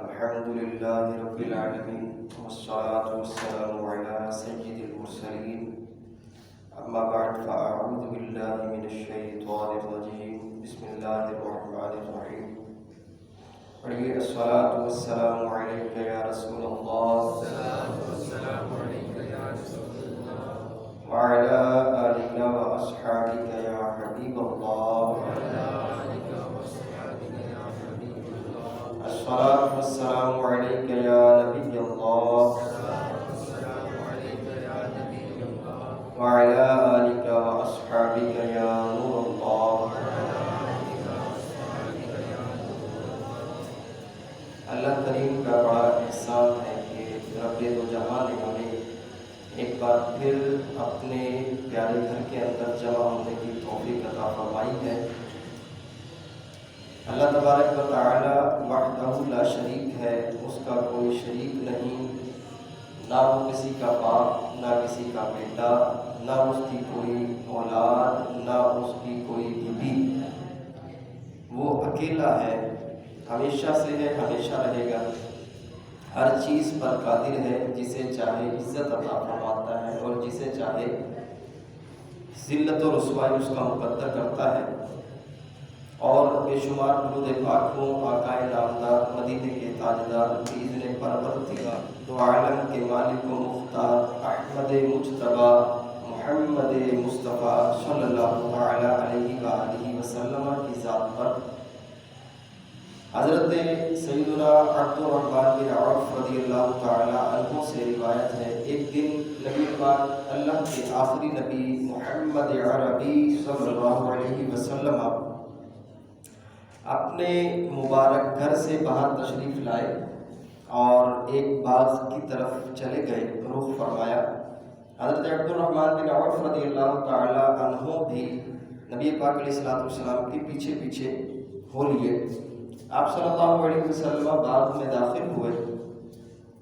الحمد لله رب العالمين والصلاة والسلام على سيد المرسلين أما بعد فأعوذ بالله من الشيطان الرجيم بسم الله الرحمن الرحيم پڑھیے الصلاة والسلام عليك يا رسول الله وعلى آلك وأصحابك يا حبيب الله الصلاة والسلام عليك يا نبي الله وعلى آلك وأصحابك يا نور الله. اللہ کریم کا بڑا احسان ہے کہ رب دو جہاں نے ہمیں ایک بار پھر اپنے پیارے گھر کے اندر جمع ہونے کی توفیق عطا فرمائی ہے. اللہ تبارک و تعالی وحدہ لا شریک ہے، اس کا کوئی شریک نہیں، نہ وہ کسی کا باپ نہ کسی کا بیٹا، نہ اس کی کوئی اولاد نہ اس کی کوئی بیوی. وہ اکیلا ہے، ہمیشہ سے ہے، ہمیشہ رہے گا، ہر چیز پر قادر ہے، جسے چاہے عزت عطا فرماتا ہے اور جسے چاہے ذلت و رسوائی اس کا مقدر کرتا ہے. اور بے شمار درود پاک ہوں آقا نامدار مدینے کے تاجدار باذن پروردگار دو عالم کے مالک و مختار احمد مجتبی محمد مصطفیٰ صلی اللہ تعالی علیہ وآلہ وسلم کی ذات پر. حضرت سیدنا عبد الرحمن بن عوف رضی اللہ تعالی عنہ سے روایت ہے، ایک دن نبی پاک اللہ کے آخری نبی محمد عربی صلی اللہ علیہ وسلم اپنے مبارک گھر سے باہر تشریف لائے اور ایک باغ کی طرف چلے گئے، رخ فرمایا. حضرت عبد الرحمن بن عوف رضی اللہ تعالی عنہ بھی نبی پاک علیہ السلام کے پیچھے پیچھے ہو لیے. آپ صلی اللہ علیہ وسلم باغ میں داخل ہوئے،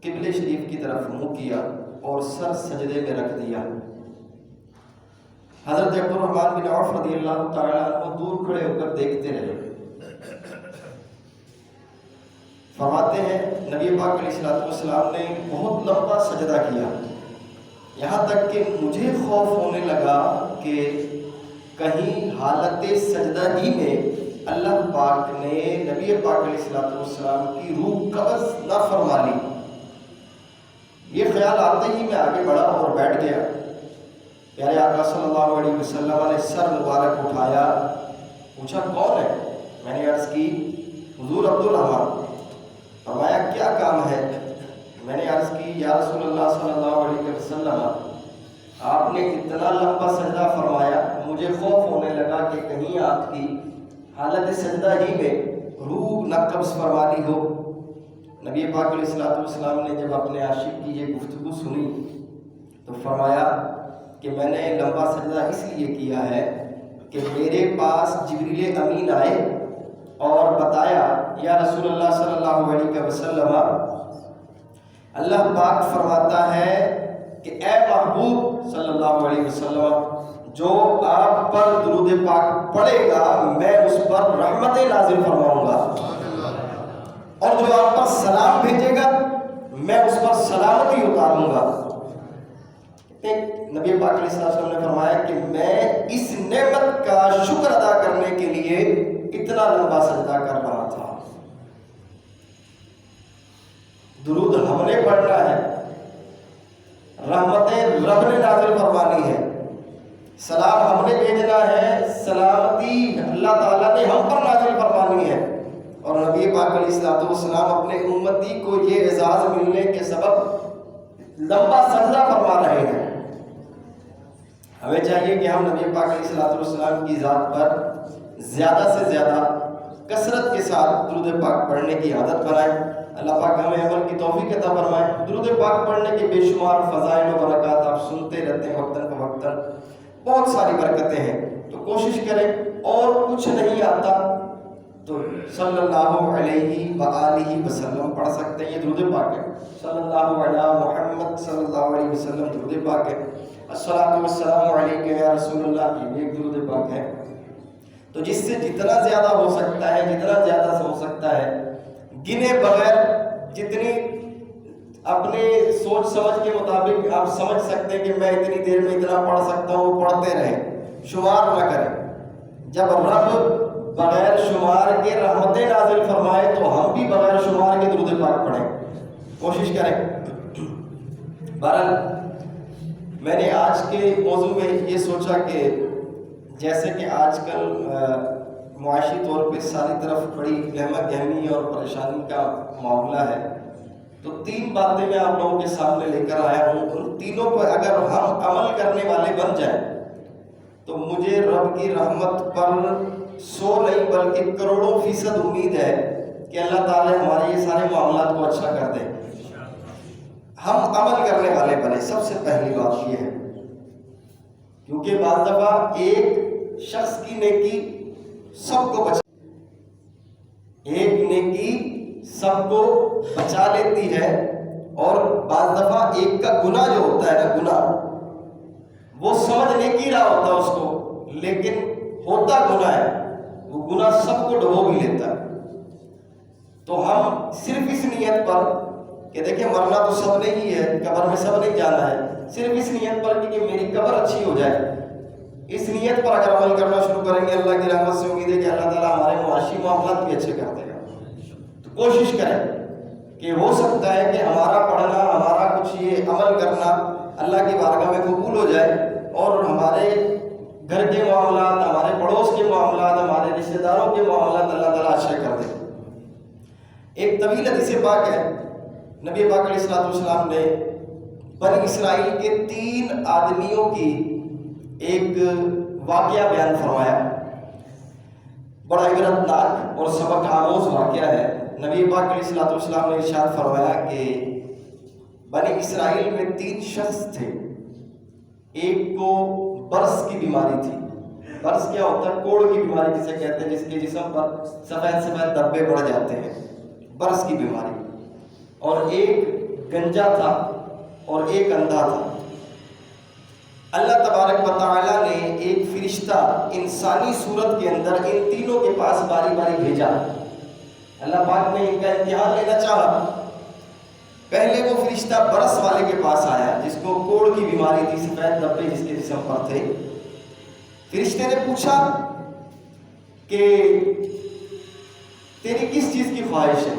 قبلہ شریف کی طرف منہ کیا اور سر سجدے میں رکھ دیا. حضرت عبد الرحمن بن عوف رضی اللہ تعالی عنہ دور کھڑے ہو کر دیکھتے رہے. فرماتے ہیں نبی پاک علیہ السلام نے بہت لمبا سجدہ کیا، یہاں تک کہ مجھے خوف ہونے لگا کہ کہیں حالت سجدہ ہی میں اللہ پاک نے نبی پاک علیہ السلام کی روح قبض نہ فرما لی. یہ خیال آتے ہی میں آگے بڑھا اور بیٹھ گیا. پیارے آقا صلی اللہ علیہ وسلم نے سر مبارک اٹھایا، پوچھا کون ہے؟ میں نے عرض کی حضور عبد الرحمن. فرمایا کیا کام ہے؟ میں نے عرض کی یا رسول اللہ صلی اللہ علیہ وسلم آپ نے اتنا لمبا سجدہ فرمایا، مجھے خوف ہونے لگا کہ کہیں آپ کی حالت سجدہ ہی میں روح نہ قبض فرما لی ہو. نبی پاک علیہ السلام نے جب اپنے عاشق کی یہ گفتگو سنی تو فرمایا کہ میں نے لمبا سجدہ اس لیے کیا ہے کہ میرے پاس جبریل امین آئے اور بتایا یا رسول اللہ صلی اللہ علیہ وسلم اللہ پاک فرماتا ہے کہ اے محبوب صلی اللہ علیہ وسلم جو آپ پر درود پاک پڑھے گا میں اس پر رحمت نازل فرماؤں گا، اور جو آپ پر سلام بھیجے گا میں اس پر سلامتی اتاروں گا. نبی پاک علیہ السلام نے فرمایا کہ میں اس نعمت کا شکر ادا کرنے کے لیے اتنا لمبا سجدہ کر رہا تھا. درود ہم نے پڑھنا ہے، رحمتیں رب نے نازل فرمائی سلام ہم نے بھیجنا ہے، سلامتی اللہ تعالیٰ نے ہم پر نازل فرمانی ہے۔ اور نبی پاک علیہ الصلوۃ والسلام اپنے امتی کو یہ اعزاز ملنے کے سبب لمبا سجدہ فرما رہے ہیں۔ ہمیں چاہیے کہ ہم نبی پاک علیہ الصلوۃ والسلام کی ذات پر زیادہ سے زیادہ کثرت کے ساتھ درود پاک پڑھنے کی عادت بنائیں۔ اللہ پاک ہمیں عمل کی توفیق عطا فرمائے۔ درود پاک پڑھنے کے بے شمار فضائل و برکات آپ سنتے رہتے ہیں وقتاً فوقتاً، بہت ساری برکتیں ہیں، تو کوشش کریں۔ اور کچھ نہیں آتا تو صلی اللہ علیہ وآلہ وسلم پڑھ سکتے ہیں، یہ درود پاک ہے۔ صلی اللہ علیہ محمد صلی اللہ علیہ وسلم درود پاک ہے۔ الصلاۃ والسلام علیک یا رسول اللہ، یہ بھی ایک درود پاک ہے۔ تو جس سے جتنا زیادہ ہو سکتا ہے، جتنا زیادہ سے ہو سکتا ہے، گنے بغیر جتنی اپنے سوچ سمجھ کے مطابق آپ سمجھ سکتے ہیں کہ میں اتنی دیر میں اتنا پڑھ سکتا ہوں، پڑھتے رہیں، شمار نہ کریں۔ جب رب بغیر شمار کے رحمتیں نازل فرمائے تو ہم بھی بغیر شمار کے درود پاک پڑھیں، کوشش کریں۔ بہرحال میں نے آج کے موضوع میں یہ سوچا کہ جیسے کہ آج کل معاشی طور پہ ساری طرف بڑی گہما گہمی اور پریشانی کا معاملہ ہے، تو 3 باتیں میں آپ لوگوں کے سامنے لے کر آیا ہوں۔ ان تینوں پر اگر ہم عمل کرنے والے بن جائیں تو مجھے رب کی رحمت پر 100 نہیں بلکہ کروڑوں فیصد امید ہے کہ اللہ تعالی ہمارے یہ سارے معاملات کو اچھا کر دیں۔ ہم عمل کرنے والے بنے، سب سے پہلی بات یہ ہے، کیونکہ بعض دفعہ ایک شخص کی نیکی سب کو سب کو بچا لیتی ہے، اور بعض دفعہ ایک کا گناہ جو ہوتا ہے نا، گناہ وہ سمجھ نیکی رہا ہوتا ہے اس کو، لیکن ہوتا گناہ ہے، وہ گناہ سب کو ڈبو بھی لیتا ہے۔ تو ہم صرف اس نیت پر کہ دیکھیں مرنا تو سب نے ہی ہے، قبر میں سب نہیں جانا ہے، صرف اس نیت پر کہ میری قبر اچھی ہو جائے، اس نیت پر اگر عمل کرنا شروع کریں گے، اللہ کی رحمت سے امید ہے کہ اللہ تعالیٰ ہمارے معاشی معاملات بھی اچھے کر دے گا۔ تو کوشش کریں کہ ہو سکتا ہے کہ ہمارا پڑھنا، ہمارا کچھ یہ عمل کرنا اللہ کی بارگاہ میں قبول ہو جائے، اور ہمارے گھر کے معاملات، ہمارے پڑوس کے معاملات، ہمارے رشتہ داروں کے معاملات اللہ تعالیٰ اچھے کر دے۔ ایک طویل حدیث پاک ہے، نبی پاک علیہ الصلوۃ والسلام نے بنی اسرائیل کے 3 آدمیوں کی ایک واقعہ بیان فرمایا، بڑا عبرتناک اور سبق آموز واقعہ ہے۔ نبی پاک علیہ الصلوۃ والسلام نے ارشاد فرمایا کہ بنی اسرائیل میں 3 شخص تھے، ایک کو برس کی بیماری تھی۔ برس کیا ہوتا ہے؟ کوڑ کی بیماری جسے کہتے ہیں، جس کے جسم پر سفید سفید دھبے بڑھ جاتے ہیں، برس کی بیماری۔ اور ایک گنجا تھا اور ایک اندھا تھا۔ اللہ تبارک و تعالیٰ نے ایک فرشتہ انسانی صورت کے اندر ان تینوں کے پاس باری باری بھیجا۔ اللہ پاک نے ان کا امتحان لینا چاہا۔ پہلے وہ فرشتہ برس والے کے پاس آیا، جس کو کوڑ کی بیماری تھی، سفید دھبے جس کے جسم پر تھے۔ فرشتے نے پوچھا کہ تیری کس چیز کی خواہش ہے،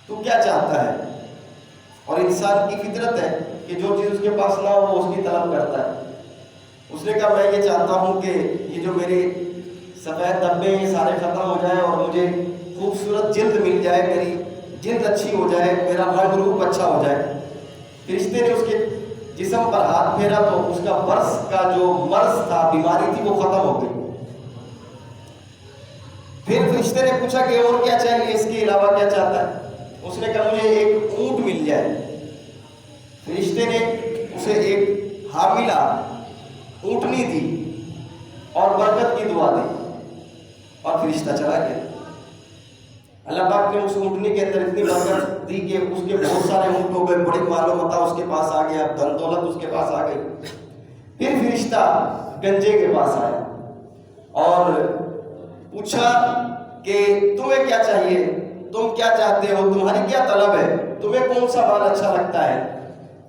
تو کیا چاہتا ہے؟ اور انسان کی فطرت ہے کہ جو چیز اس کے پاس نہ ہو وہ اس کی طلب کرتا ہے۔ اس نے کہا میں یہ چاہتا ہوں کہ یہ جو میرے سفید دھبے یہ سارے ختم ہو جائیں اور مجھے خوبصورت جلد مل جائے، میری جلد اچھی ہو جائے، میرا رنگ روپ اچھا ہو جائے۔ فرشتے نے اس کے جسم پر ہاتھ پھیرا تو اس کا برس کا جو مرض تھا، بیماری تھی، وہ ختم ہو گئی۔ پھر فرشتے نے پوچھا کہ اور کیا چاہیے، اس کے علاوہ کیا چاہتا ہے؟ اس نے کہا مجھے ایک اونٹ مل جائے۔ فرشتے نے اسے ایک حاملہ اونٹنی دی اور برکت کی دعا دی، اور فرشتہ چلا گیا۔ اللہ پاک نے اس اونٹنی کے اندر اتنی برکت دی کہ اس کے بہت سارے اونٹ ہو گئے، بڑی مال و متاع اس کے پاس آ گیا، دھن دولت اس کے پاس آ گئی۔ پھر فرشتہ گنجے کے پاس آیا اور پوچھا کہ تمہیں کیا چاہیے، تم کیا چاہتے ہو، تمہاری کیا طلب ہے، تمہیں کون سا بال اچھا لگتا ہے؟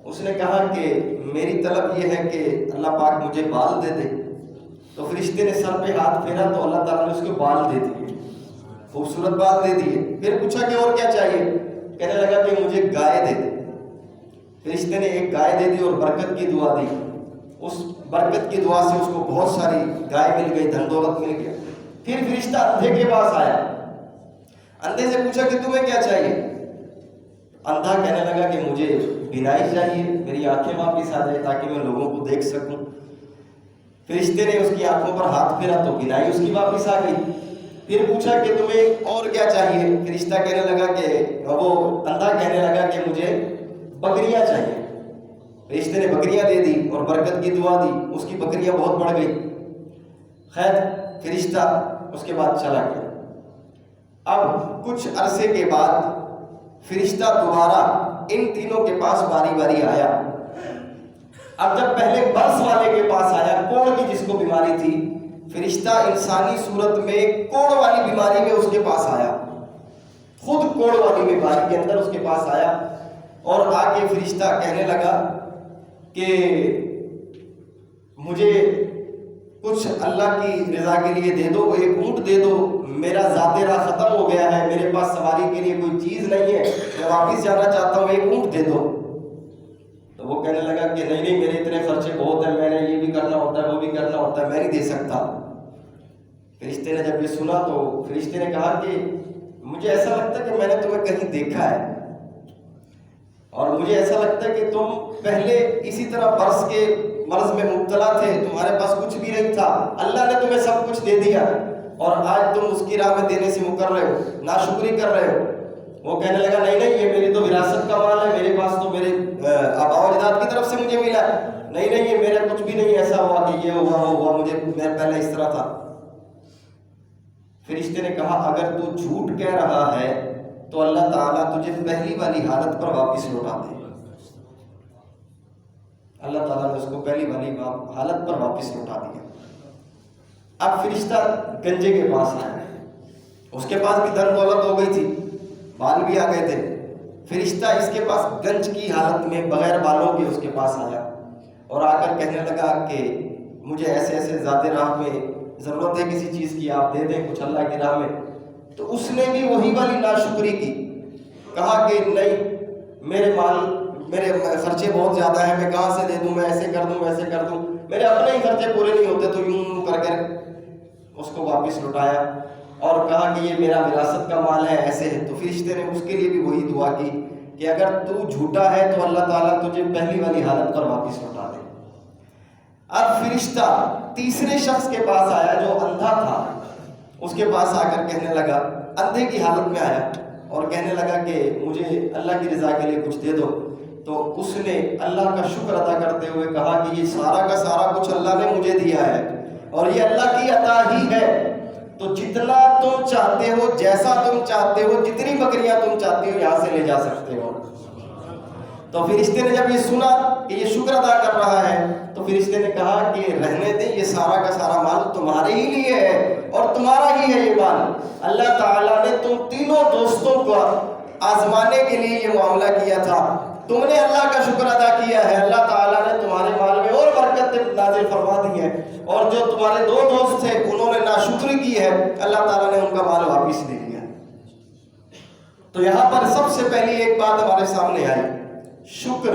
اس نے کہا کہ میری طلب یہ ہے کہ اللہ پاک مجھے بال دے دے۔ تو فرشتے نے سر پہ ہاتھ پھیرا تو اللہ تعالیٰ نے اس کو بال دے دیے، خوبصورت بال دے دیے۔ پھر پوچھا کہ اور کیا چاہیے؟ کہنے لگا کہ مجھے گائے دے دے۔ فرشتے نے ایک گائے دے دی اور برکت کی دعا دی۔ اس برکت کی دعا سے اس کو بہت ساری گائے مل گئی، دھن دولت مل گیا۔ پھر فرشتہ اندھے کے پاس آیا، اندھے سے پوچھا کہ تمہیں کیا چاہیے؟ اندھا کہنے لگا کہ مجھے بینائی چاہیے، میری آنکھیں واپس آ جائے تاکہ میں لوگوں کو دیکھ سکوں۔ فرشتے نے اس کی آنکھوں پر ہاتھ پھیرا تو بینائی اس کی واپس آ گئی۔ پھر پوچھا کہ تمہیں اور کیا چاہیے؟ فرشتہ کہنے لگا کہ وہ اندھا کہنے لگا کہ مجھے بکریاں چاہیے۔ فرشتے نے بکریاں دے دی اور برکت کی دعا دی، اس کی بکریاں بہت بڑھ گئی۔ خیر فرشتہ اس کے بعد چلا گیا۔ اب کچھ عرصے کے بعد فرشتہ دوبارہ ان تینوں کے پاس باری باری آیا۔ اب جب پہلے برس والے کے پاس آیا، کوڑ کی جس کو بیماری تھی، فرشتہ انسانی صورت میں کوڑ والی بیماری میں اس کے پاس آیا، خود کوڑ والی بیماری کے اندر اس کے پاس آیا، اور آ کے فرشتہ کہنے لگا کہ مجھے کچھ اللہ کی رضا کے لیے دے دو، ایک اونٹ دے دو، میرا ذات راہ ختم ہو گیا ہے، میرے پاس سواری کے لیے کوئی چیز نہیں ہے، میں واپس جانا چاہتا ہوں، ایک اونٹ دے دو۔ تو وہ کہنے لگا کہ نہیں میرے اتنے خرچے بہت ہیں، میں نے یہ بھی کرنا ہوتا ہے وہ بھی کرنا ہوتا ہے، میں نہیں دے سکتا۔ فرشتے نے جب یہ سنا تو فرشتے نے کہا کہ مجھے ایسا لگتا ہے کہ میں نے تمہیں کہیں دیکھا ہے، اور مجھے ایسا لگتا ہے کہ تم پہلے اسی طرح برس کے مرض میں مبتلا تھے، تمہارے پاس کچھ بھی نہیں تھا، اللہ نے تمہیں سب کچھ دے دیا، اور آج تم اس کی راہ میں دینے سے مکر رہے ہو، ناشکری کر رہے ہو۔ وہ کہنے لگا نہیں یہ میری تو وراثت کا مال ہے، میرے پاس تو میرے آباء و اجداد کی طرف سے مجھے ملا ہے، نہیں یہ میرا کچھ بھی نہیں ایسا ہوا کہ یہ ہوا وہ ہوا، مجھے میں پہلے اس طرح تھا۔ فرشتے نے کہا اگر تو جھوٹ کہہ رہا ہے تو اللہ تعالیٰ تجھے پہلی والی حالت پر واپس لوٹا دے۔ اللہ تعالیٰ نے اس کو پہلی والی حالت پر واپس لوٹا دیا۔ اب فرشتہ گنجے کے پاس آیا، اس کے پاس بھی دھن دولت ہو گئی تھی، بال بھی آ گئے تھے۔ فرشتہ اس کے پاس گنج کی حالت میں بغیر بالوں کے اس کے پاس آیا اور آ کر کہنے لگا کہ مجھے ایسے ایسے ذات راہ میں ضرورت ہے کسی چیز کی، آپ دے دیں کچھ اللہ کی راہ میں۔ تو اس نے بھی وہی والی ناشکری کی، کہا کہ نہیں میرے خرچے بہت زیادہ ہیں، میں کہاں سے دے دوں، میں ایسے کر دوں ویسے کر دوں، میرے اپنے ہی خرچے پورے نہیں ہوتے، تو یوں کر کے اس کو واپس لوٹایا اور کہا کہ یہ میرا وراثت کا مال ہے، ایسے ہے۔ تو فرشتے نے اس کے لیے بھی وہی دعا کی کہ اگر تو جھوٹا ہے تو اللہ تعالیٰ تجھے پہلی والی حالت پر واپس لوٹا دے۔ اب فرشتہ تیسرے شخص کے پاس آیا جو اندھا تھا، اس کے پاس آ کر کہنے لگا، اندھے کی حالت میں آیا اور کہنے لگا کہ مجھے اللہ کی رضا کے لیے کچھ دے دو۔ تو اس نے اللہ کا شکر ادا کرتے ہوئے کہا کہ یہ سارا کا سارا کچھ اللہ نے مجھے دیا ہے اور یہ اللہ کی عطا ہی ہے، تو جتنا تم چاہتے ہو، جیسا تم چاہتے ہو، جتنی بکریاں تم چاہتے ہو یہاں سے لے جا سکتے ہو۔ تو فرشتے نے جب یہ سنا کہ یہ شکر ادا کر رہا ہے تو فرشتے نے کہا کہ رہنے دیں، یہ سارا کا سارا مال تمہارے ہی لیے ہے اور تمہارا ہی ہے یہ مال۔ اللہ تعالیٰ نے تم تینوں دوستوں کو آزمانے کے لیے یہ معاملہ کیا تھا، تم نے اللہ کا شکر ادا کیا ہے، اللہ تعالیٰ نے تمہارے مال میں اور برکت نازل فرما دی ہے، اور جو تمہارے دو دوست تھے انہوں نے ناشکری کی ہے، اللہ تعالیٰ نے ان کا مال واپس لے لیا۔ تو یہاں پر سب سے پہلی ایک بات ہمارے سامنے آئی، شکر۔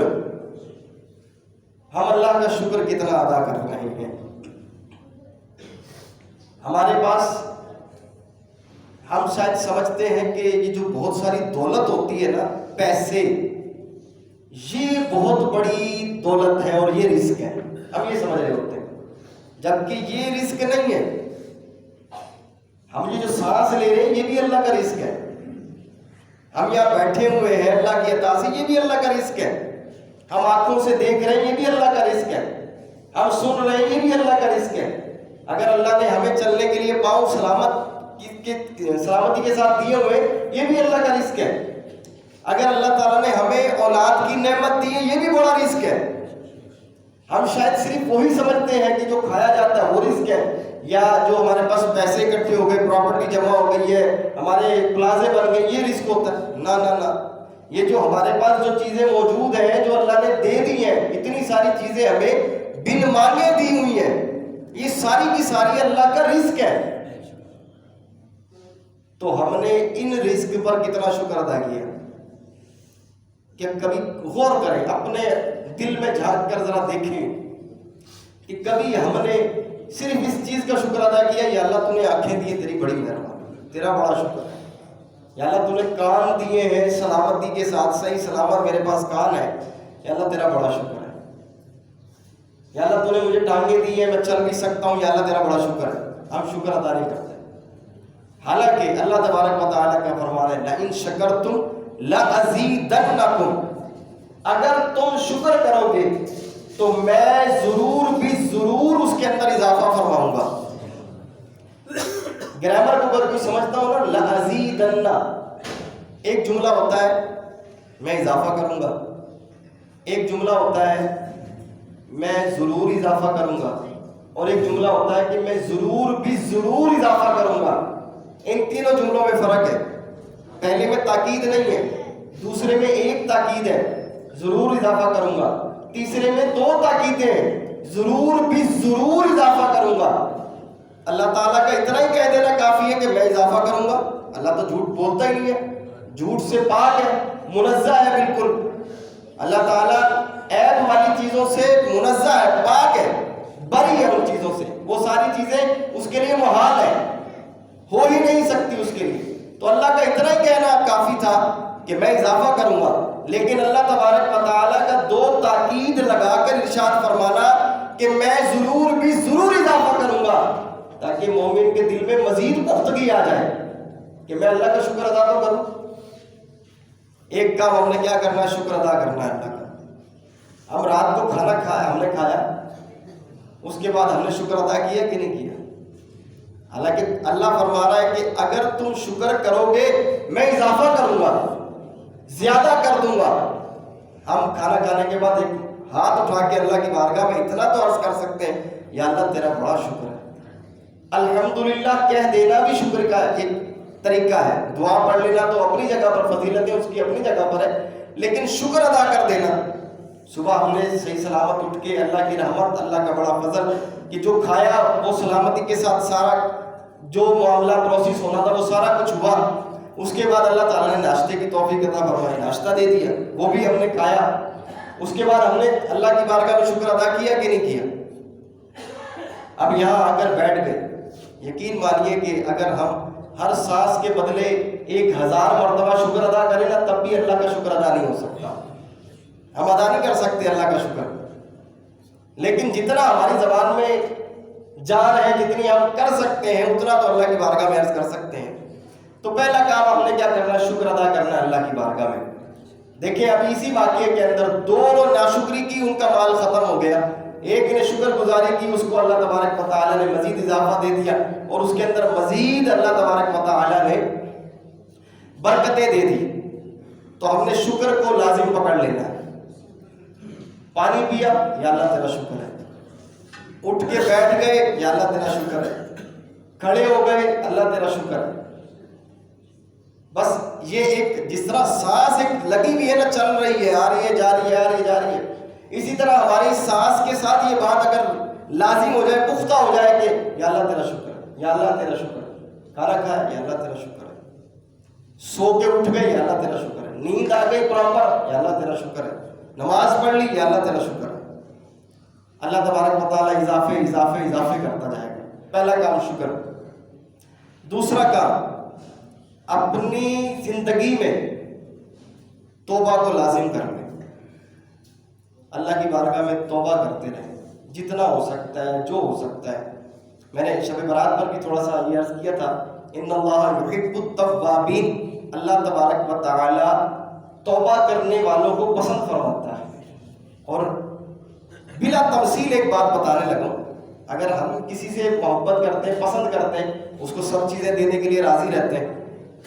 ہم اللہ کا شکر کتنا ادا کر رہے ہیں؟ ہمارے پاس ہم شاید سمجھتے ہیں کہ یہ جو بہت ساری دولت ہوتی ہے نا، پیسے، یہ بہت بڑی دولت ہے اور یہ رزق ہے، ہم یہ سمجھ رہے ہوتے ہیں، جبکہ یہ رزق نہیں ہے۔ ہم یہ جو سانس لے رہے ہیں یہ بھی اللہ کا رزق ہے، ہم یہاں بیٹھے ہوئے ہیں اللہ کی عطا سے، یہ بھی اللہ کا رزق ہے، ہم آنکھوں سے دیکھ رہے ہیں یہ بھی اللہ کا رزق ہے، ہم سن رہے ہیں یہ بھی اللہ کا رزق ہے۔ اگر اللہ نے ہمیں چلنے کے لیے پاؤں سلامتی کے ساتھ دیے ہوئے، یہ بھی اللہ کا رزق ہے۔ اگر اللہ تعالیٰ نے ہمیں اولاد کی نعمت دی ہے، یہ بھی بڑا رزق ہے۔ ہم شاید صرف وہی سمجھتے ہیں کہ جو کھایا جاتا ہے وہ رزق ہے، یا جو ہمارے پاس پیسے اکٹھے ہو گئے، پراپرٹی جمع ہو گئی ہے، ہمارے پلازے بن گئے، یہ رزق ہوتا ہے۔ نہ نہ نہ، یہ جو ہمارے پاس جو چیزیں موجود ہیں، جو اللہ نے دے دی ہیں، اتنی ساری چیزیں ہمیں بن مانگے دی ہوئی ہیں، یہ ساری کی ساری اللہ کا رزق ہے۔ تو ہم نے ان رزق پر کتنا شکر ادا کیا کہ کبھی غور کریں، اپنے دل میں جھانک کر ذرا دیکھیں کہ کبھی ہم نے صرف اس چیز کا شکر ادا کیا، یا اللہ تو نے آنکھیں دی تیری بڑی مہربانی، تیرا بڑا شکر ہے، یا اللہ تو نے کان دیے ہیں سلامتی کے ساتھ، صحیح سلامت میرے پاس کان ہے، یا اللہ تیرا بڑا شکر ہے، یا اللہ تو نے مجھے ٹانگیں دی ہیں میں چل بھی سکتا ہوں، یا اللہ تیرا بڑا شکر ہے۔ ہم شکر ادا نہیں کرتے، حالانکہ اللہ تبارک و تعالیٰ کا فرمان ہے لَإِن شَكَرْتُمْ لَأَزِيدَنَّكُمْ، اگر تم شکر کرو گے تو میں ضرور بھی ضرور اس کے اندر اضافہ فرماؤں گا۔ گرامر کو اگر کوئی سمجھتا ہو نا، لَأَزِيدَنَّ ایک جملہ ہوتا ہے میں اضافہ کروں گا، ایک جملہ ہوتا ہے میں ضرور اضافہ کروں گا، اور ایک جملہ ہوتا ہے کہ میں ضرور بھی ضرور اضافہ کروں گا۔ ان تینوں جملوں میں فرق ہے، پہلے میں تاکید نہیں ہے، دوسرے میں ایک تاکید ہے ضرور اضافہ کروں گا، تیسرے میں دو تاکیدیں ہیں ضرور بھی ضرور اضافہ کروں گا۔ اللہ تعالیٰ کا اتنا ہی کہہ دینا کافی ہے کہ میں اضافہ کروں گا۔ اللہ تو جھوٹ بولتا ہی نہیں ہے، جھوٹ سے پاک ہے، منزہ ہے بالکل۔ اللہ تعالیٰ عیب والی چیزوں سے منزہ ہے، پاک ہے، بری ہے ان چیزوں سے، وہ ساری چیزیں اس کے لیے محال ہے، ہو ہی نہیں سکتی اس کے لیے۔ تو اللہ کا اتنا ہی کہنا کافی تھا کہ میں اضافہ کروں گا، لیکن اللہ تبارک و تعالیٰ کا دو تاکید لگا کر ارشاد فرمانا کہ میں ضرور بھی ضرور اضافہ کروں گا، تاکہ مومن کے دل میں مزید پختگی آ جائے کہ میں اللہ کا شکر ادا تو کروں۔ ایک کام ہم نے کیا کرنا ہے، شکر ادا کرنا ہے اللہ کا۔ ہم رات کو کھانا کھایا، ہم نے کھایا، اس کے بعد ہم نے شکر ادا کیا کہ نہیں کیا؟ حالانکہ اللہ فرما رہا ہے کہ اگر تم شکر کرو گے میں اضافہ کروں گا، زیادہ کر دوں گا۔ ہم کھانا کھانے کے بعد ایک ہاتھ اٹھا کے اللہ کی بارگاہ میں اتنا تو عرض کر سکتے ہیں یا اللہ تیرا بڑا شکر ہے۔ الحمدللہ کہہ دینا بھی شکر کا ایک طریقہ ہے، دعا پڑھ لینا تو اپنی جگہ پر فضیلت ہے، اس کی اپنی جگہ پر ہے، لیکن شکر ادا کر دینا۔ صبح ہم نے صحیح سلامت اٹھ کے اللہ کی رحمت، اللہ کا بڑا فضل کہ جو کھایا وہ سلامتی کے ساتھ، سارا جو معاملہ پروسیس ہونا تھا وہ سارا کچھ ہوا۔ اس کے بعد اللہ تعالیٰ نے ناشتے کی توفیق عطا فرمائی، ناشتہ دے دیا، وہ بھی ہم نے کھایا۔ اس کے بعد ہم نے اللہ کی بارگاہ میں شکر ادا کیا کہ نہیں کیا؟ اب یہاں آ کر بیٹھ گئے، یقین مانیے کہ اگر ہم ہر سانس کے بدلے 1000 مرتبہ شکر ادا کریں نا، تب بھی اللہ کا شکر ادا نہیں ہو سکتا، ہم ادا نہیں کر سکتے اللہ کا شکر۔ لیکن جتنا ہماری زبان میں جان ہے، جتنی ہم کر سکتے ہیں اتنا تو اللہ کی بارگاہ میں عرض کر سکتے ہیں۔ تو پہلا کام ہم نے کیا کرنا ہے، شکر ادا کرنا ہے اللہ کی بارگاہ میں۔ دیکھیں ابھی اسی واقعے کے اندر دونوں ناشکری کی، ان کا مال ختم ہو گیا، ایک نے شکر گزاری کی، اس کو اللہ تبارک و تعالیٰ نے مزید اضافہ دے دیا، اور اس کے اندر مزید اللہ تبارک و تعالیٰ نے برکتیں دے دی۔ تو ہم نے شکر کو لازم پکڑ لینا ہے۔ پانی پیا، یا اللہ تیرا شکر ہے، اٹھ کے بیٹھ گئے، یا اللہ تیرا شکر ہے، کھڑے ہو گئے، اللہ تیرا شکر ہے۔ بس یہ ایک جس طرح سانس ایک لگی ہوئی ہے نا، چل رہی ہے، آ رہی ہے، جا رہی ہے، آ رہی ہے، جا رہی ہے، اسی طرح ہماری سانس کے ساتھ یہ بات اگر لازم ہو جائے، پختہ ہو جائے کہ یا اللہ تیرا شکر ہے، یا اللہ تیرا شکر ہے، کھانا کھایا، یا اللہ تیرا شکر ہے، سو کے اٹھ گئے، یا اللہ تیرا شکر ہے، نیند آ گئی پراپر، یا اللہ تیرا شکر ہے، نماز پڑھ لی، یا اللہ تیرا شکر ہے۔ اللہ تبارک و تعالیٰ اضافے اضافے اضافے کرتا جائے گا۔ پہلا کام شکر۔ دوسرا کام، اپنی زندگی میں توبہ کو لازم کر لیں، اللہ کی بارگاہ میں توبہ کرتے رہیں، جتنا ہو سکتا ہے، جو ہو سکتا ہے۔ میں نے شب برات پر بھی تھوڑا سا یہ عرض کیا تھا، ان اللہ یحب التوابین، اللہ تبارک و تعالی توبہ کرنے والوں کو پسند فرماتا ہے۔ اور بلا تمثیل ایک بات بتانے لگا، اگر ہم کسی سے محبت کرتے ہیں، پسند کرتے ہیں، اس کو سب چیزیں دینے کے لیے راضی رہتے ہیں،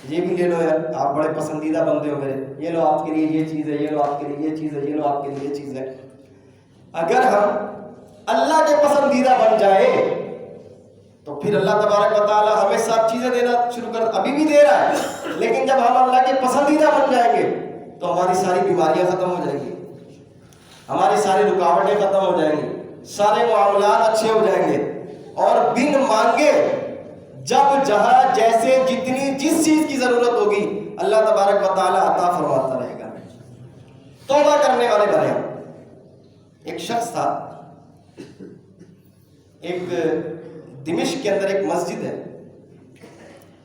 یہ بھی لے لو یار، آپ بڑے پسندیدہ بندے ہو میرے، یہ لو آپ کے لیے یہ چیز ہے، یہ لو آپ کے لیے یہ چیز ہے، یہ لو آپ کے لیے یہ چیز ہے۔ اگر ہم اللہ کے پسندیدہ بن جائے تو پھر اللہ تبارک و تعالیٰ ہمیں سب چیزیں دینا شروع کر، ابھی بھی دے رہا ہے، لیکن جب ہم اللہ کے پسندیدہ بن جائیں گے تو ہماری ساری بیماریاں ختم ہو جائیں گی، ہماری ساری رکاوٹیں ختم ہو جائیں گی، سارے معاملات اچھے ہو جائیں گے، اور بن مانگے جب جہاں جیسے جتنی جس چیز کی ضرورت ہوگی اللہ تبارک و تعالیٰ عطا فرماتا رہے گا۔ توبہ کرنے والے بنے۔ ایک شخص تھا، ایک دمشق کے اندر ایک مسجد ہے،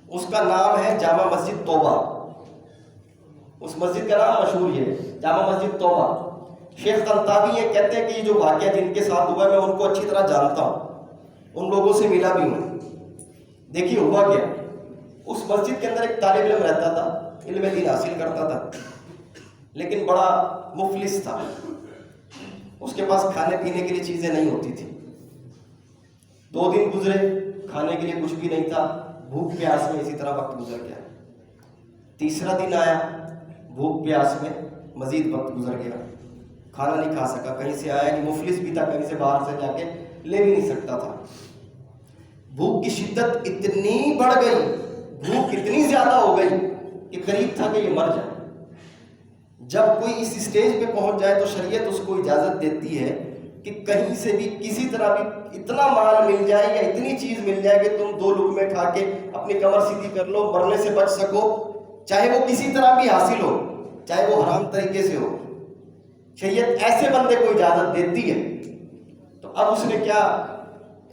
اس کا نام ہے جامع مسجد توبہ. اس مسجد کا نام مشہور ہے جامع مسجد توبہ. شیخ طنطاوی یہ کہتے ہیں کہ یہ جو واقعہ جن کے ساتھ ہوا ہے میں ان کو اچھی طرح جانتا ہوں، ان لوگوں سے ملا بھی ہوں. دیکھیے ہوا کیا، اس مسجد کے اندر ایک طالب علم رہتا تھا، علم دین حاصل کرتا تھا، لیکن بڑا مفلس تھا. اس کے پاس کھانے پینے کے لیے چیزیں نہیں ہوتی تھی. 2 دن گزرے، کھانے کے لیے کچھ بھی نہیں تھا، بھوک پیاس میں اسی طرح وقت گزر گیا. تیسرا دن آیا، بھوک پیاس میں مزید وقت گزر گیا، کھانا نہیں کھا سکا. کہیں سے آیا کہ مفلس بھی تھا، کہیں سے باہر سے جا کے لے بھی نہیں سکتا تھا. بھوک کی شدت اتنی بڑھ گئی، بھوک اتنی زیادہ ہو گئی کہ قریب تھا کہ یہ مر جائے. جب کوئی اس اسٹیج پہ پہنچ جائے تو شریعت اس کو اجازت دیتی ہے کہ کہیں سے بھی کسی طرح بھی اتنا مال مل جائے یا اتنی چیز مل جائے کہ تم 2 لقمے کھا کے اپنی کمر سیدھی کر لو، مرنے سے بچ سکو، چاہے وہ کسی طرح بھی حاصل ہو، چاہے وہ حرام طریقے سے ہو. شریعت ایسے بندے کو اجازت دیتی ہے. تو اب اس نے کیا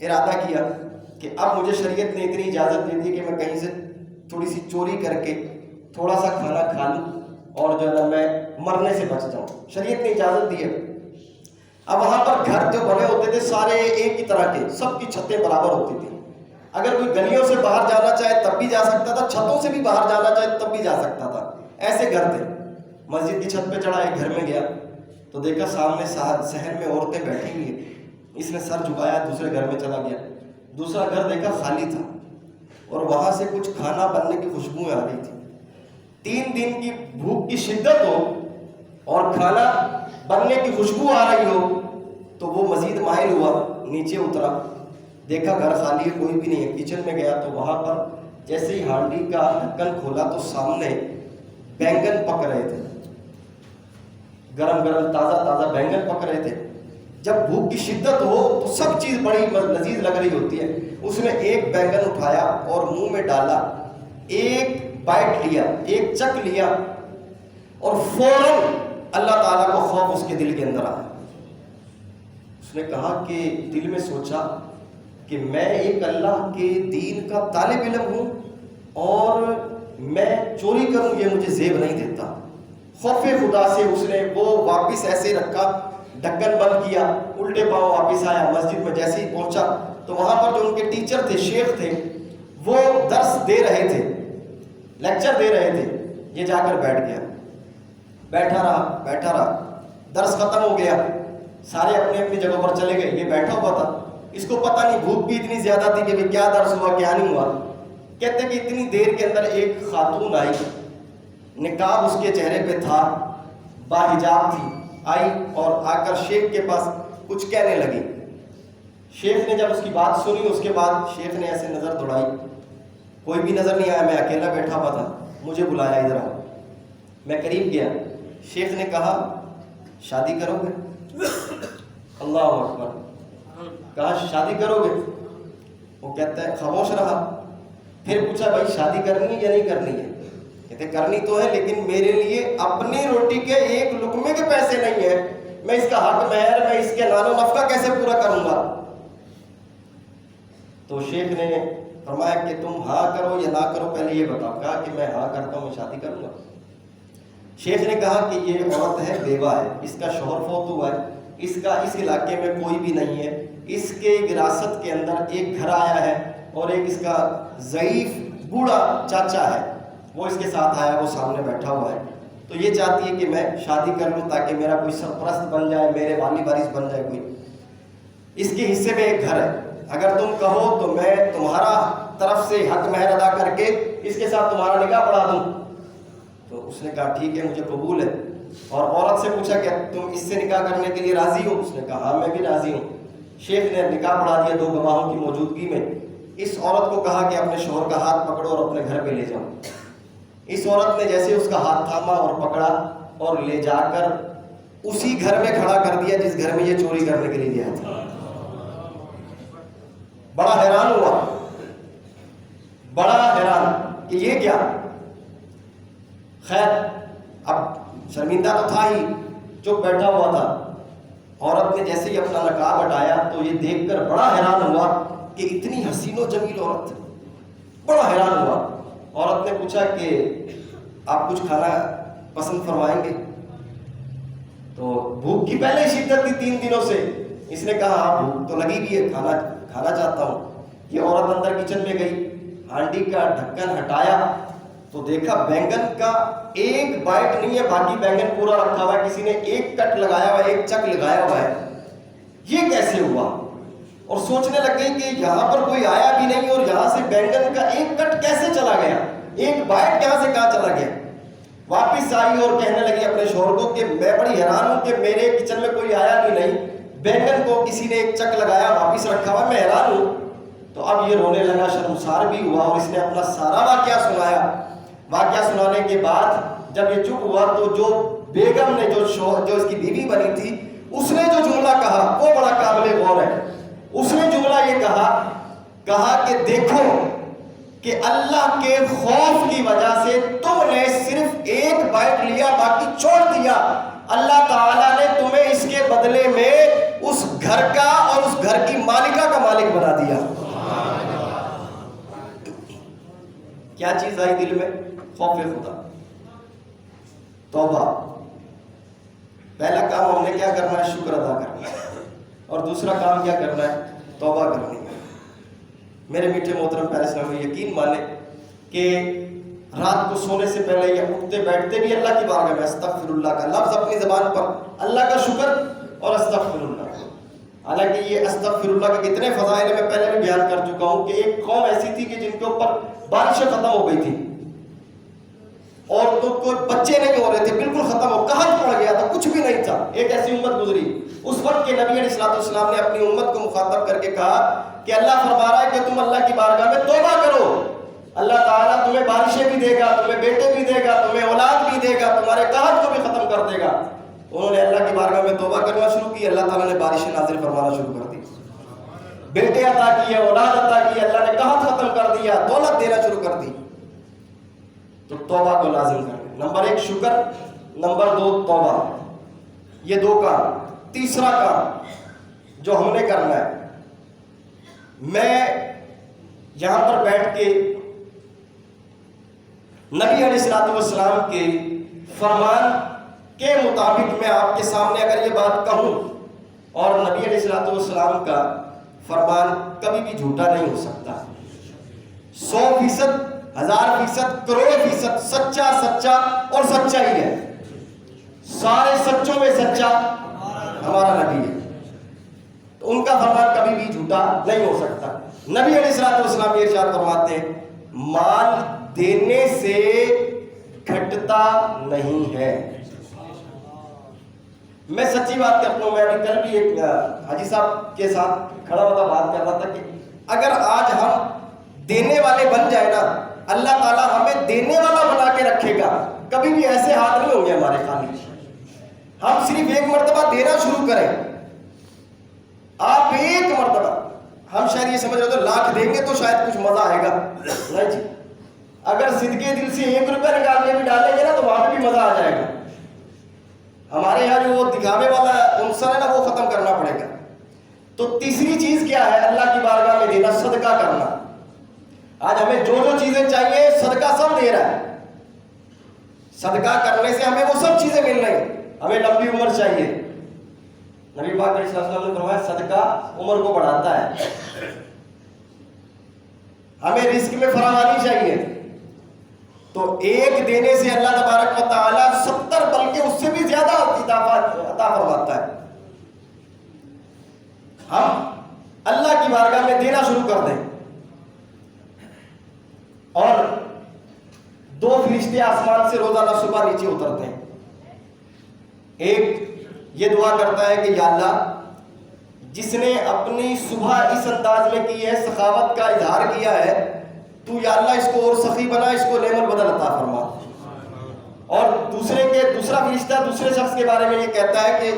ارادہ کیا کہ اب مجھے شریعت نے اتنی اجازت دے دی کہ میں کہیں سے تھوڑی سی چوری کر کے تھوڑا سا کھانا کھا لوں اور جو ہے نا میں مرنے سے بچ جاؤں. شریعت نے اجازت دی ہے. اب وہاں پر گھر جو بنے ہوتے تھے سارے ایک ہی طرح کے، سب کی چھتیں برابر ہوتی تھیں. اگر کوئی گلیوں سے باہر جانا چاہے تب بھی جا سکتا تھا، چھتوں سے بھی باہر جانا چاہے تب بھی جا سکتا تھا. ایسے گھر تھے. مسجد کی چھت پہ چڑھا، ایک گھر میں گیا تو دیکھا سامنے صحن میں عورتیں بیٹھی ہوئی ہیں. اس نے سر جھکایا، دوسرے گھر میں چلا گیا. دوسرا گھر دیکھا خالی تھا اور وہاں سے کچھ کھانا بننے کی خوشبوئیں آ رہی تھی. 3 دن کی بھوک کی شدت ہو اور کھانا بننے کی خوشبو آ رہی ہو تو وہ مزید مائل ہوا، نیچے اترا، دیکھا گھر خالی ہے، کوئی بھی نہیں ہے. کچن میں گیا تو وہاں پر جیسے ہی ہانڈی کا ڈھکن کھولا تو سامنے بینگن پک رہے تھے، گرم گرم تازہ تازہ بینگن پک رہے تھے. جب بھوک کی شدت ہو تو سب چیز بڑی لذیذ لگ رہی ہوتی ہے. اس نے ایک بینگن اٹھایا اور منہ میں ڈالا، ایک بائٹ لیا، ایک چک لیا اور فوراً اللہ تعالیٰ کو خوف اس کے دل کے اندر آیا. اس نے کہا کہ دل میں سوچا کہ میں ایک اللہ کے دین کا طالب علم ہوں اور میں چوری کروں یہ مجھے زیب نہیں دیتا. خوف خدا سے اس نے وہ واپس ایسے رکھا، ڈھکن بند کیا، الٹے پاؤں واپس آیا. مسجد میں جیسے ہی پہنچا تو وہاں پر جو ان کے ٹیچر تھے، شیخ تھے، وہ درس دے رہے تھے، لیکچر دے رہے تھے. یہ جا کر بیٹھ گیا، بیٹھا رہا. درس ختم ہو گیا، سارے اپنی اپنی جگہ پر چلے گئے. یہ بیٹھا ہوا تھا، اس کو پتہ نہیں، بھوک بھی اتنی زیادہ تھی کہ کیا درس ہوا کیا نہیں ہوا. کہتے کہ اتنی دیر کے اندر ایک خاتون آئی، نقاب اس کے چہرے پہ تھا، باحجاب تھی، آئی اور آ کر شیخ کے پاس کچھ کہنے لگی. شیخ نے جب اس کی بات سنی، اس کے بعد شیخ نے ایسے نظر دوڑائی، کوئی بھی نظر نہیں آیا، میں اکیلا بیٹھا ہوا تھا. مجھے بلایا ادھر آؤ. میں قریب گیا. شیخ نے کہا شادی کرو گے؟ اللہ اکبر. کہا شادی کرو گے؟ وہ کہتا ہے خاموش رہا. پھر پوچھا بھائی شادی کرنی ہے یا نہیں کرنی ہے؟ کہتے کرنی تو ہے لیکن میرے لیے اپنی روٹی کے ایک لقمے کے پیسے نہیں ہیں، میں اس کا حق مہر، میں اس کے نان و نفقہ کیسے پورا کروں گا؟ تو شیخ نے فرمایا کہ تم ہاں کرو یا نہ کرو، پہلے یہ بتاؤ. کہا کہ میں ہاں کرتا ہوں، میں شادی کروں گا. شیخ نے کہا کہ یہ عورت ہے، بیوہ ہے، اس کا شوہر فوت ہوا ہے، اس کا اس علاقے میں کوئی بھی نہیں ہے، اس کے وراثت کے اندر ایک گھر آیا ہے اور ایک اس کا ضعیف بوڑھا چاچا ہے، وہ اس کے ساتھ آیا، وہ سامنے بیٹھا ہوا ہے. تو یہ چاہتی ہے کہ میں شادی کر لوں تاکہ میرا کوئی سرپرست بن جائے، میرے والی وارث بن جائے کوئی. اس کے حصے میں ایک گھر ہے، اگر تم کہو تو میں تمہارا طرف سے حق مہر ادا کر کے اس کے ساتھ تمہارا نکاح پڑھا دوں. تو اس نے کہا ٹھیک ہے، مجھے قبول ہے. اور عورت سے پوچھا کہ تم اس سے نکاح کرنے کے لیے راضی ہو؟ اس نے کہا ہاں میں بھی راضی ہوں. شیخ نے نکاح پڑھا دیا 2 گواہوں کی موجودگی میں. اس عورت کو کہا کہ اپنے شوہر کا ہاتھ پکڑو اور اپنے گھر پہ لے جاؤ. اس عورت نے جیسے اس کا ہاتھ تھاما اور پکڑا اور لے جا کر اسی گھر میں کھڑا کر دیا جس گھر میں یہ چوری کرنے کے لیے گیا تھا. بڑا حیران ہوا، بڑا حیران کہ یہ کیا. خیر اب شرمندہ تو تھا ہی، چپ بیٹھا ہوا تھا. عورت نے جیسے ہی اپنا نقاب ہٹایا تو یہ دیکھ کر بڑا حیران ہوا کہ اتنی حسین و جمیل عورت، بڑا حیران ہوا۔ عورت نے پوچھا کہ آپ کچھ کھانا پسند فرمائیں گے؟ تو بھوک کی پہلے شدت تھی 3 دنوں سے، اس نے کہا ہاں بھوک تو لگی بھی ہے، کھانا چاہتا ہوں۔ یہ عورت اندر کچن میں گئی، ہانڈی کا ڈھکن ہٹایا تو دیکھا بینگن کا ایک بائٹ نہیں ہے، باقی بینگن پورا رکھا ہوا ہے، کسی نے ایک کٹ لگایا ہوا ہے، ایک چک لگایا ہوا ہے، یہ کیسے ہوا؟ اور سوچنے لگ گئی کہ یہاں پر کوئی آیا بھی نہیں اور یہاں سے بینگن کا ایک کٹ کیسے چلا گیا، ایک بائٹ یہاں سے کہاں چلا گیا؟ واپس آئی اور کہنے لگی اپنے شوہر کو کہ میں بڑی حیران ہوں کہ میرے کچن میں کوئی آیا بھی نہیں، بینگن کو کسی نے ایک چک لگایا واپس رکھا ہوا، میں حیران ہوں۔ تو اب یہ رونے لگا، شرمسار بھی ہوا اور اس نے اپنا سارا واقعہ سنایا۔ واقعہ سنانے کے بعد جب یہ چپ ہوا تو جو بیگم نے جو اس کی بیوی بنی تھی، اس نے جو جملہ کہا وہ بڑا قابل غور ہے۔ اس نے جملہ یہ کہا کہ دیکھو کہ اللہ کے خوف کی وجہ سے تم نے صرف ایک بائٹ لیا، باقی چھوڑ دیا، اللہ تعالیٰ نے تمہیں اس کے بدلے میں اس گھر کا اور اس گھر کی مالکہ کا مالک بنا دیا۔ کیا چیز آئی دل میں؟ خوف خدا، توبہ۔ پہلا کام ہم نے کیا کرنا ہے؟ شکر ادا کرنا ہے، اور دوسرا کام کیا کرنا ہے؟ توبہ کرنی ہے۔ میرے میٹھے محترم پیارے اسلامی، یقین مانیں کہ رات کو سونے سے پہلے یا اٹھتے بیٹھتے بھی اللہ کی بارگاہ میں استغفر اللہ کا لفظ اپنی زبان پر، اللہ کا شکر اور استغفر اللہ۔ حالانکہ یہ استغفر اللہ کے کتنے فضائل میں پہلے بھی بیان کر چکا ہوں کہ ایک قوم ایسی تھی کہ جن کے اوپر بارشیں ختم ہو گئی تھی اور تو کوئی بچے نہیں ہو رہے تھے، بالکل ختم ہو، قحط پڑ گیا تھا، کچھ بھی نہیں تھا۔ ایک ایسی امت گزری، اس وقت کے نبی علیہ السلام نے اپنی امت کو مخاطب کر کے کہا کہ اللہ فرما رہا ہے کہ تم اللہ کی بارگاہ میں توبہ کرو، اللہ تعالیٰ تمہیں بارشیں بھی دے گا، تمہیں بیٹے بھی دے گا، تمہیں اولاد بھی دے گا، تمہارے قحط کو بھی ختم کر دے گا۔ انہوں نے اللہ کی بارگاہ میں توبہ کرنا شروع کی، اللہ تعالیٰ نے بارشیں نازل فرمانا شروع کر دی، بیٹے عطا کیے، اولاد عطا کی، اللہ نے قحط ختم کر دیا، دولت دینا شروع کر دی۔ تو توبہ کو لازم کریں۔ نمبر 1 شکر، نمبر 2 توبہ، یہ 2 کام۔ تیسرا کام جو ہم نے کرنا ہے، میں یہاں پر بیٹھ کے نبی علیہ السلام کے فرمان کے مطابق میں آپ کے سامنے اگر یہ بات کہوں، اور نبی علیہ السلام کا فرمان کبھی بھی جھوٹا نہیں ہو سکتا، 100%، 1000%، کروڑ فیصد سچا اور سچا ہی ہے، سارے سچوں میں سچا ہمارا نبی ہے، تو ان کا فرمان کبھی بھی جھوٹا نہیں ہو سکتا۔ نبی علیہ السلام یہ ارشاد فرماتے ہیں مال دینے سے گھٹتا نہیں ہے۔ میں سچی بات کرتا ہوں، میں ابھی کل بھی ایک حاجی صاحب کے ساتھ کھڑا ہوتا بات کر رہا تھا کہ اگر آج ہم دینے والے بن جائے نا، اللہ تعالیٰ ہمیں دینے والا بنا کے رکھے گا، کبھی بھی ایسے ہاتھ نہیں ہوں گے ہمارے خالی۔ ہم صرف ایک مرتبہ دینا شروع کریں، آپ ایک مرتبہ، ہم شاید یہ سمجھ رہے تو لاکھ دیں گے تو شاید کچھ مزہ آئے گا، نہیں جی، اگر صدقے دل سے 1 روپیہ نکالنے بھی ڈالیں گے نا تو وہاں پہ بھی مزہ آ جائے گا۔ ہمارے یہاں جو وہ دکھاوے والا عنصر ہے نا وہ ختم کرنا پڑے گا۔ تو تیسری چیز کیا ہے؟ اللہ کی بارگاہ میں دینا، صدقہ کرنا۔ آج ہمیں جو چیزیں چاہیے صدقہ سب دے رہا ہے، صدقہ کرنے سے ہمیں وہ سب چیزیں مل رہی ہیں۔ ہمیں لمبی عمر چاہیے، نبی پاک علیہ السلام نے فرمایا صدقہ عمر کو بڑھاتا ہے۔ ہمیں رزق میں فراوانی چاہیے، تو ایک دینے سے اللہ تبارک و تعالیٰ 70 بلکہ اس سے بھی زیادہ عطا فرماتا ہے۔ ہم اللہ کی بارگاہ میں دینا شروع کر دیں، اور 2 فرشتے آسمان سے روزانہ صبح نیچے اترتے ہیں۔ ایک یہ دعا کرتا ہے کہ یا اللہ، جس نے اپنی صبح اس انداز میں کی ہے، سخاوت کا اظہار کیا ہے، تو یا اللہ اس کو اور سخی بنا، اس کو نعم البدل عطا فرما۔ اور دوسرا فرشتہ دوسرے شخص کے بارے میں یہ کہتا ہے کہ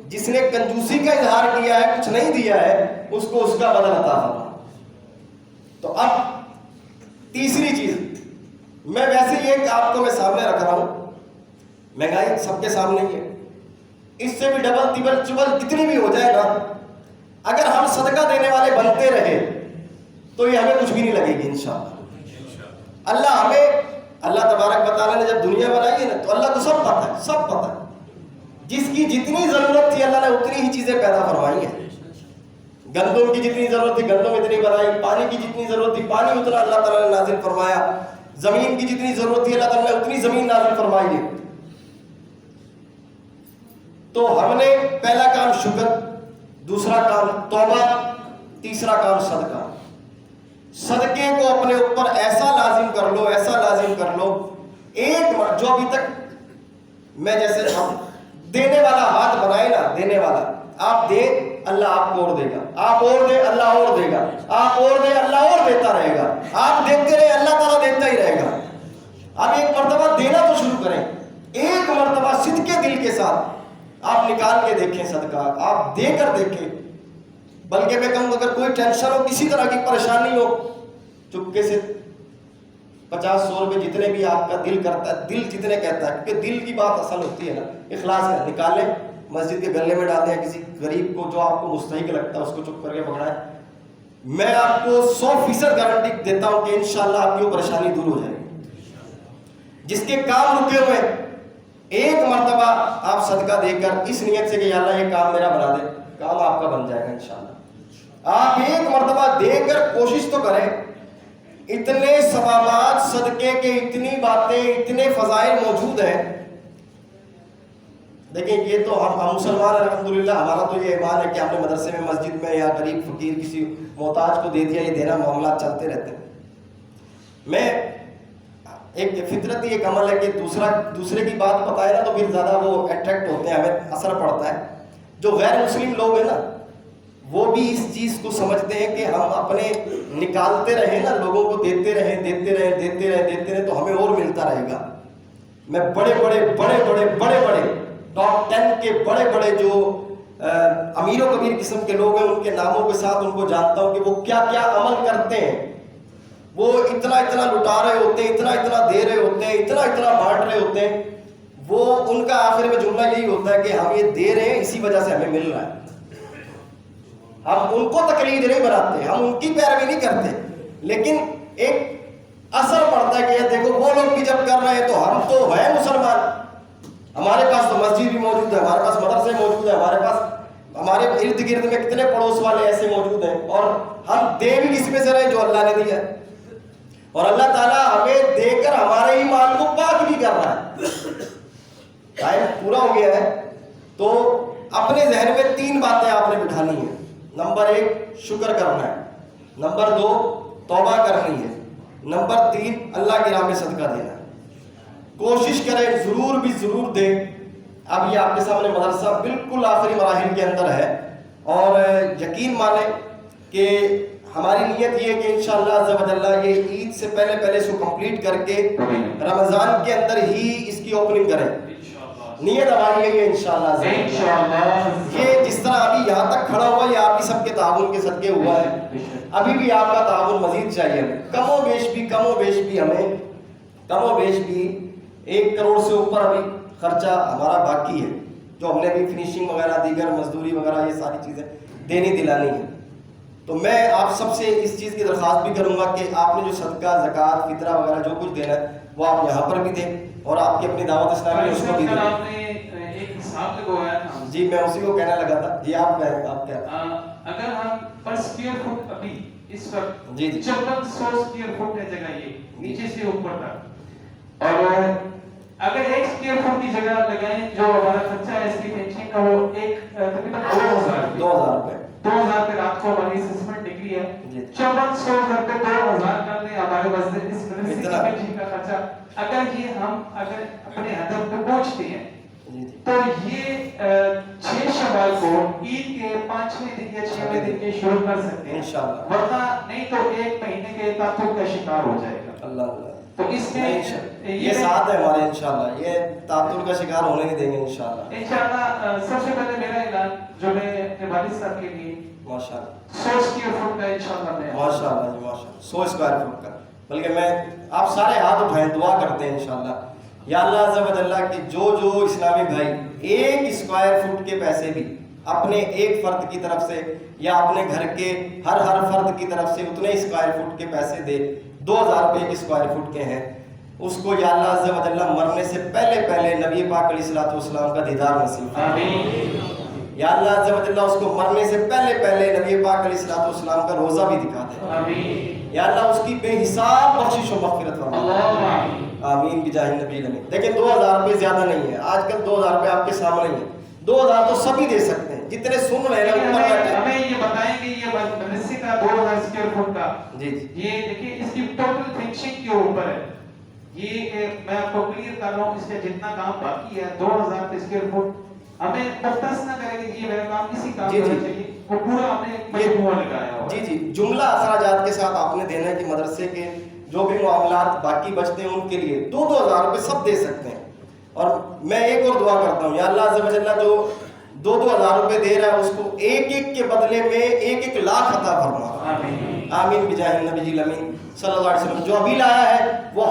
جس نے کنجوسی کا اظہار کیا ہے، کچھ نہیں دیا ہے، اس کو اس کا بدل عطا فرما۔ تو اب تیسری چیز، میں ویسے ہی ایک آپ کو میں سامنے رکھ رہا ہوں، مہنگائی سب کے سامنے ہی ہے، اس سے بھی ڈبل ٹبل چبل کتنی بھی ہو جائے نا، اگر ہم صدقہ دینے والے بنتے رہے تو یہ ہمیں کچھ بھی نہیں لگے گی انشاءاللہ۔ اللہ تبارک و تعالیٰ نے جب دنیا بنائی ہے نا تو اللہ کو سب پتہ ہے، سب پتہ ہے، جس کی جتنی ضرورت تھی اللہ نے اتنی ہی چیزیں پیدا فرمائی ہیں۔ گندم کی جتنی ضرورت تھی گندم اتنی بنائی، پانی کی جتنی ضرورت تھی پانی اتنا اللہ تعالیٰ نے نازل فرمایا، زمین کی جتنی ضرورت تھی اللہ تعالیٰ نے اتنی زمین نازل فرمائی ہے۔ تو ہم نے پہلا کام شکر، دوسرا کام توبہ، تیسرا کام صدقہ۔ صدقے کو اپنے اوپر ایسا لازم کر لو، ایسا لازم کر لو، ایک جو ابھی تک میں جیسے دینے والا ہاتھ بنائے نا، دینے والا، آپ دے اللہ آپ کو اور دے گا، آپ اور دے اللہ اور دے گا، آپ اور دے اللہ اور دیتا رہے گا، آپ دیتے رہے اللہ تعالیٰ دیتا ہی رہے گا۔ اب ایک مرتبہ دینا تو شروع کریں، ایک مرتبہ صدقے دل کے ساتھ آپ نکال کے دیکھیں صدقہ، آپ دے کر دیکھیں۔ بلکہ میں کہوں اگر کوئی ٹینشن ہو، کسی طرح کی پریشانی ہو، چپکے سے 50-100 روپے جتنے بھی آپ کا دل کرتا ہے، دل جتنے کہتا ہے، کیونکہ دل کی بات اصل ہوتی ہے نا، اخلاص ہے، نکالیں، مسجد کے گلے میں ڈال دیں، کسی غریب کو جو آپ کو مستحق لگتا ہے اس کو چپ کر کے پکڑائیں۔ میں آپ کو 100% گارنٹی دیتا ہوں کہ انشاءاللہ آپ کی وہ پریشانی دور ہو جائے گی۔ جس کے کام رکے ہوئے ایک مرتبہ آپ صدقہ دے کر اس نیت سے کہ یا اللہ یہ کام میرا بنا دے، کام آپ کا بن جائے گا انشاءاللہ۔ آپ ایک مرتبہ دے کر کوشش تو کریں، اتنے ثوابات صدقے کے، اتنی باتیں، اتنے فضائل موجود ہیں۔ دیکھیں یہ تو ہم مسلمان الحمدللہ، ہمارا تو یہ ایمان ہے کہ ہم نے مدرسے میں، مسجد میں یا غریب فقیر کسی محتاج کو دے دیا، یہ دینا معاملات چلتے رہتے ہیں۔ میں ایک فطرتی ایک عمل ہے کہ دوسرے کی بات بتائے نا تو پھر زیادہ وہ اٹریکٹ ہوتے ہیں، ہمیں اثر پڑتا ہے۔ جو غیر مسلم لوگ ہیں نا وہ بھی اس چیز کو سمجھتے ہیں کہ ہم اپنے نکالتے رہیں نا، لوگوں کو دیتے رہیں، دیتے رہیں، دیتے رہیں، دیتے رہیں تو ہمیں اور ملتا رہے گا۔ میں بڑے بڑے ٹاپ 10 کے بڑے بڑے جو امیر و کبیر قسم کے لوگ ہیں ان کے ناموں کے ساتھ ان کو جانتا ہوں کہ وہ کیا کیا عمل کرتے ہیں۔ وہ اتنا لٹا رہے ہوتے ہیں، اتنا دے رہے ہوتے ہیں، اتنا بانٹ رہے ہوتے ہیں۔ وہ ان کا آخر میں جملہ یہی ہوتا ہے کہ ہم یہ دے رہے ہیں اسی وجہ سے ہمیں مل رہا ہے۔ ہم ان کو تقلید نہیں بناتے، ہم ان کی پیروی نہیں کرتے، لیکن ایک اثر پڑتا ہے کہ یہ دیکھو وہ لوگ بھی جب کر رہے ہیں تو ہم تو ہیں مسلمان، ہمارے پاس تو مسجد بھی موجود ہے، ہمارے پاس مدرسے موجود ہے، ہمارے پاس ہمارے ارد گرد میں کتنے پڑوس والے ایسے موجود ہیں، اور ہم دے بھی کس میں سے رہے جو اللہ نے دیا ہے۔ اور اللہ تعالیٰ ہمیں دے کر ہمارے ہی مال کو پاک بھی کر رہا ہے۔ ٹائم پورا ہو گیا ہے تو اپنے ذہن میں 3 باتیں آپ نے بٹھانی ہیں۔ نمبر 1 شکر کرنا ہے، نمبر 2 توبہ کرنی ہے، نمبر 3 اللہ کی راہ میں صدقہ دینا ہے۔ کوشش کریں، ضرور بھی ضرور دیں۔ اب یہ آپ کے سامنے مدرسہ بالکل آخری مراحل کے اندر ہے، اور یقین مانیں کہ ہماری نیت یہ ہے کہ انشاءاللہ عز و جل یہ عید سے پہلے اس کو کمپلیٹ کر کے رمضان کے اندر ہی اس کی اوپننگ کریں۔ نیت ہماری ہے یہ انشاءاللہ۔ یہ جس طرح ابھی یہاں تک کھڑا ہوا یہ آپ کی سب کے تعاون کے صدقے ہوا ہے، ابھی بھی آپ کا تعاون مزید چاہیے ہمیں، کم و بیش بھی 1 کروڑ سے اوپر ابھی خرچہ ہمارا باقی ہے، جو ہم نے بھی فنیشنگ وغیرہ، دیگر مزدوری وغیرہ، یہ ساری چیزیں دینی دلانی ہے۔ تو میں آپ سب سے اس چیز کی درخواست بھی کروں گا کہ آپ نے جو صدقہ، زکوٰۃ، فطرہ وغیرہ جو کچھ دینا ہے وہ آپ یہاں پر بھی دیں، اور آپ کی اپنی دعوت اسلامی اس کو بھی دیں۔ آپ نے ایک حساب لگوایا تھا، جی میں اسی کو کہنے لگا تھا۔ جی آپ کہیں، آپ کیا؟ اگر ہم پر اسکوائر فٹ ابھی اس وقت جی 5400 اسکوائر فٹ ہے جگہ، یہ نیچے سے اوپر تک، اور اگر 1 اسکوائر فٹ کی جگہ لگائیں جو ہمارا خرچہ ہے اس کی فینشنگ کا وہ تقریباً 2000 روپے پہ رات کو ہماری اسسمنٹ ڈگری ہے، 5400 روپے 2000 کر دیں ہمارے پاس اس فینشنگ کا خرچہ۔ اگر یہ ہم اپنے ہدف پہ پہنچتے ہیں تو یہ 6 شوال کو عید کے 5ویں دن یا 6ویں دن کے شروع کر سکتے ہیں انشاءاللہ، ورنہ نہیں تو 1 مہینے کے تعطل کا شکار ہو جائے گا۔ اللہ تو اس میں یہ ساتھ ہے ہمارے انشاءاللہ، یہ تعطل کا شکار ہونے نہیں دیں گے انشاءاللہ۔ انشاءاللہ سب سے پہلے میرا اعلان جو میں اپنے والد صاحب کے لیے ماشاءاللہ 100 اسکوائر فٹ کا انشاءاللہ میں ماشاءاللہ 100 اسکوائر فٹ کا، بلکہ میں آپ سارے ہاتھ اٹھائیں، دعا کرتے ہیں انشاءاللہ یا اللہ عز و جل کہ جو اسلامی بھائی 1 اسکوائر فٹ کے پیسے بھی اپنے ایک فرد کی طرف سے یا اپنے گھر کے ہر فرد کی طرف سے اتنے اسکوائر فٹ کے پیسے دے، 2000 روپے ایک اسکوائر فٹ کے ہیں، اس کو یا اللہ عز و جل مرنے سے پہلے نبی پاک علیہ الصلوۃ والسلام کا دیدار نصیب فرما۔ آمین۔ یا اللہ عز و جل اس کو مرنے سے پہلے نبی پاک علیہ الصلوۃ والسلام کا روزہ بھی دکھا دے۔ آمین۔ یا اللہ اس کی بے حساب بخشش و مغفرت فرما۔ اللہم آمین۔ آمین بجاہ النبی الامین۔ دیکھیں 2000 روپے زیادہ نہیں ہے، آج کل 2000 روپے آپ کے سامنے ہی ہے، 2000 تو سبھی دے سکتے ہیں جتنے سن رہے ہیں اوپر بیٹھے۔ ہمیں یہ بتائیں کہ یہ مدرسے کا 2000 اسکوائر فٹ کا جی یہ دیکھیے اس کی ٹوٹل فنشنگ کے اوپر ہے، یہ میں آپ کو کلیئر کر رہا ہوں، اس کا جتنا کام باقی ہے 2000 اسکوائر فٹ، ہمیں مختص نہ کرے کہ یہ میرا کام اسی کام کرنا چاہیے، وہ پورا ہم نے مجموعہ لگایا ہوا ہے۔ جی جملہ اخراجات کے ساتھ آپ نے دینا ہے کہ مدرسے کے جو بھی معاملات باقی بچتے ہیں ان کے لیے 2000 روپے سب دے سکتے ہیں۔ اور میں ایک اور دعا کرتا ہوں، یا اللہ عز و جل جو 2000 روپے دے رہا ہے اس کو ایک کے بدلے میں 1 لاکھ عطا فرما۔ آمین۔ آمین بجاہ النبی الامین صلی اللہ علیہ وسلم۔ جو ابھی لایا ہے وہ